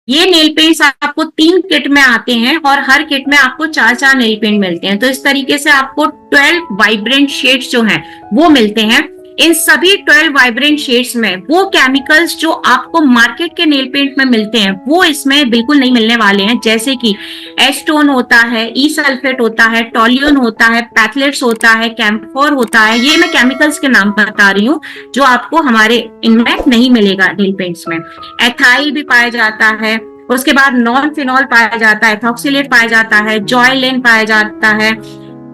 ये nail paints आपको 3 kit में आते हैं और हर किट में आपको 4 नेल पेंट मिलते हैं। तो इस तरीके से आपको 12 वाइब्रेंट शेड्स जो हैं वो मिलते हैं। इन सभी 12 वाइब्रेंट शेड्स में वो केमिकल्स जो आपको मार्केट के नेल पेंट में मिलते हैं वो इसमें बिल्कुल नहीं मिलने वाले हैं। जैसे कि एस्टोन होता है, ई सल्फेट होता है, टॉल्यून होता है, पैथलेट्स होता है, कैम्फोर होता है। ये मैं केमिकल्स के नाम बता रही हूँ जो आपको हमारे इनमें नहीं मिलेगा नेल पेंट्स में। एथाइल भी पाया जाता है, उसके बाद नॉन फिनॉल पाया जाता है, एथॉक्सिलेट पाया जाता है, जॉयलेन पाया जाता है।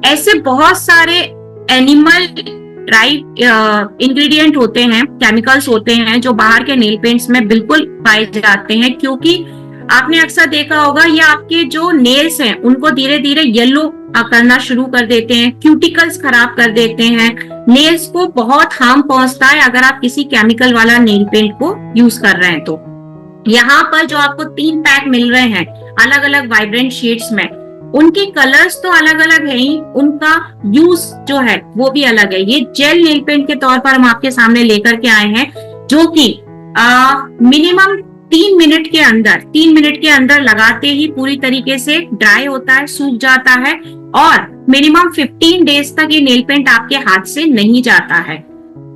ऐसे बहुत सारे एनिमल ड्राई इंग्रेडिएंट होते हैं, केमिकल्स होते हैं जो बाहर के नेल पेंट्स में बिल्कुल पाए जाते हैं। क्योंकि आपने अक्सर देखा होगा ये आपके जो नेल्स हैं उनको धीरे धीरे येलो करना शुरू कर देते हैं, क्यूटिकल्स खराब कर देते हैं, नेल्स को बहुत हार्म पहुंचता है अगर आप किसी केमिकल वाला नेल पेंट को यूज कर रहे हैं। तो यहाँ पर जो आपको 3 पैक मिल रहे हैं अलग अलग वाइब्रेंट शेड्स में, उनके कलर्स तो अलग अलग है ही, उनका यूज जो है वो भी अलग है। ये जेल नेल पेंट के तौर पर हम आपके सामने लेकर के आए हैं जो कि मिनिमम 3 मिनट के अंदर लगाते ही पूरी तरीके से ड्राई होता है, सूख जाता है और मिनिमम 15 डेज तक ये नेल पेंट आपके हाथ से नहीं जाता है।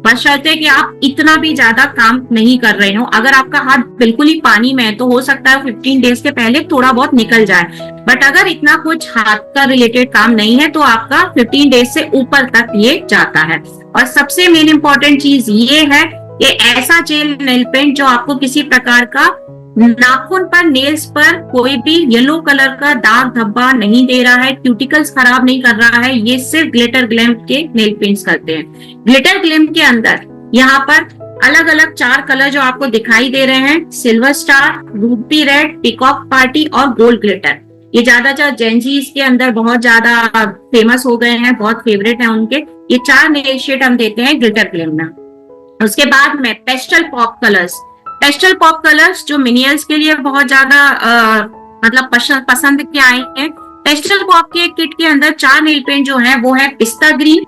बशर्ते कि आप इतना भी ज्यादा काम नहीं कर रहे हो। अगर आपका हाथ बिल्कुल ही पानी में है तो हो सकता है 15 डेज के पहले थोड़ा बहुत निकल जाए, बट अगर इतना कुछ हाथ का रिलेटेड काम नहीं है तो आपका 15 डेज से ऊपर तक ये जाता है। और सबसे मेन इंपॉर्टेंट चीज ये है, ये ऐसा जेल नेल पेंट जो आपको किसी प्रकार का नाखून पर, नेल्स पर कोई भी येलो कलर का दाग धब्बा नहीं दे रहा है, क्यूटिकल्स खराब नहीं कर रहा है। ये सिर्फ ग्लिटर ग्लैम के नेल पेंट्स करते हैं। ग्लिटर ग्लैम के अंदर यहाँ पर अलग अलग 4 कलर जो आपको दिखाई दे रहे हैं, silver star, Ruby red, peacock party और गोल्ड ग्लिटर। ये ज्यादातर जेंजीज के अंदर बहुत ज्यादा फेमस हो गए हैं, बहुत फेवरेट है उनके। ये 4 नेल शेड हम देते हैं ग्लिटर ग्लैम में। उसके बाद में पेस्टल पॉप कलर्स जो मिनियल्स के लिए बहुत ज्यादा मतलब पसंद के आए हैं। पेस्टल पॉप के किट के अंदर 4 नेल पेंट जो है वो है पिस्ता ग्रीन,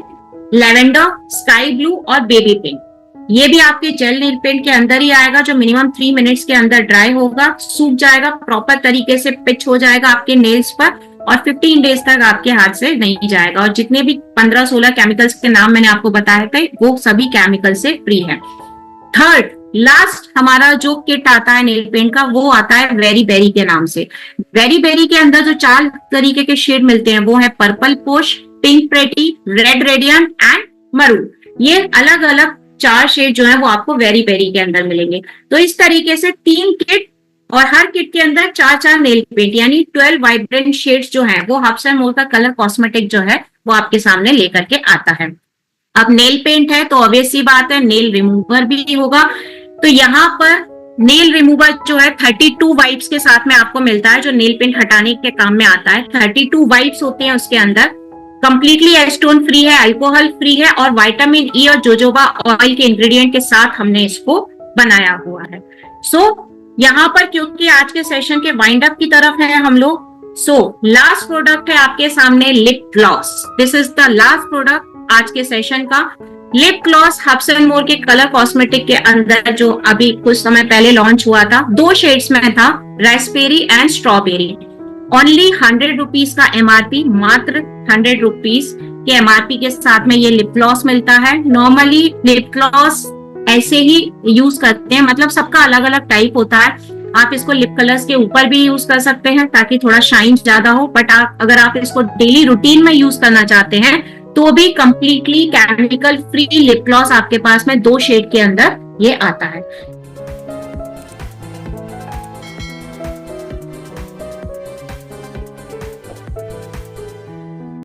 लेवेंडर, स्काई ब्लू और बेबी पिंक। ये भी आपके जेल नेल पेंट के अंदर ही आएगा जो मिनिमम 3 मिनट्स के अंदर ड्राई होगा, सूख जाएगा, प्रॉपर तरीके से पिच हो जाएगा आपके नेल्स पर और 15 डेज तक आपके हाथ से नहीं जाएगा। और जितने भी 15-16 केमिकल्स के नाम मैंने आपको बताए थे वो सभी केमिकल से फ्री है। थर्ड लास्ट हमारा जो किट आता है नेल पेंट का वो आता है वेरी बेरी के नाम से। वेरी बेरी के अंदर जो 4 तरीके के शेड मिलते हैं वो है पर्पल पोश, pink pretty, red radiant and maroon. ये अलग अलग 4 शेड जो है वो आपको वेरी बेरी के अंदर मिलेंगे। तो इस तरीके से 3 किट और हर किट के अंदर 4 नेल पेंट यानी 12 वाइब्रेंट शेड्स जो है वो हब्स एंड मोर का कलर कॉस्मेटिक जो है वो आपके सामने लेकर के आता है। अब नेल पेंट है तो ऑब्वियस सी बात है नेल रिमूवर भी होगा। तो यहाँ पर नेल रिमूवर जो है 32 वाइप्स के साथ में आपको मिलता है जो नेल पेंट हटाने के काम में आता है। 32 वाइप्स होते हैं उसके अंदर, कंप्लीटली एस्टोन फ्री है, अल्कोहल फ्री है और विटामिन ई और जोजोबा ऑयल के इंग्रेडिएंट के साथ हमने इसको बनाया हुआ है। यहाँ पर क्योंकि आज के सेशन के वाइंड अप की तरफ है हम लोग, लास्ट प्रोडक्ट है आपके सामने lip gloss. This is the last product आज के सेशन का। Lip gloss hubs and more के कलर कॉस्मेटिक के अंदर जो अभी कुछ समय पहले लॉन्च हुआ था, 2 शेड्स में था, Raspberry and strawberry. Only 100 rupees का एमआरपी, मात्र 100 रुपीज के एमआरपी के साथ में ये लिप ग्लॉस मिलता है। नॉर्मली लिप ग्लॉस ऐसे ही यूज करते हैं, मतलब सबका अलग अलग टाइप होता है। आप इसको लिप कलर्स के ऊपर भी यूज कर सकते हैं ताकि थोड़ा शाइन ज्यादा हो, बट अगर आप इसको डेली रूटीन में यूज करना चाहते हैं तो भी completely chemical free lip gloss आपके पास में 2 शेड के अंदर ये आता है।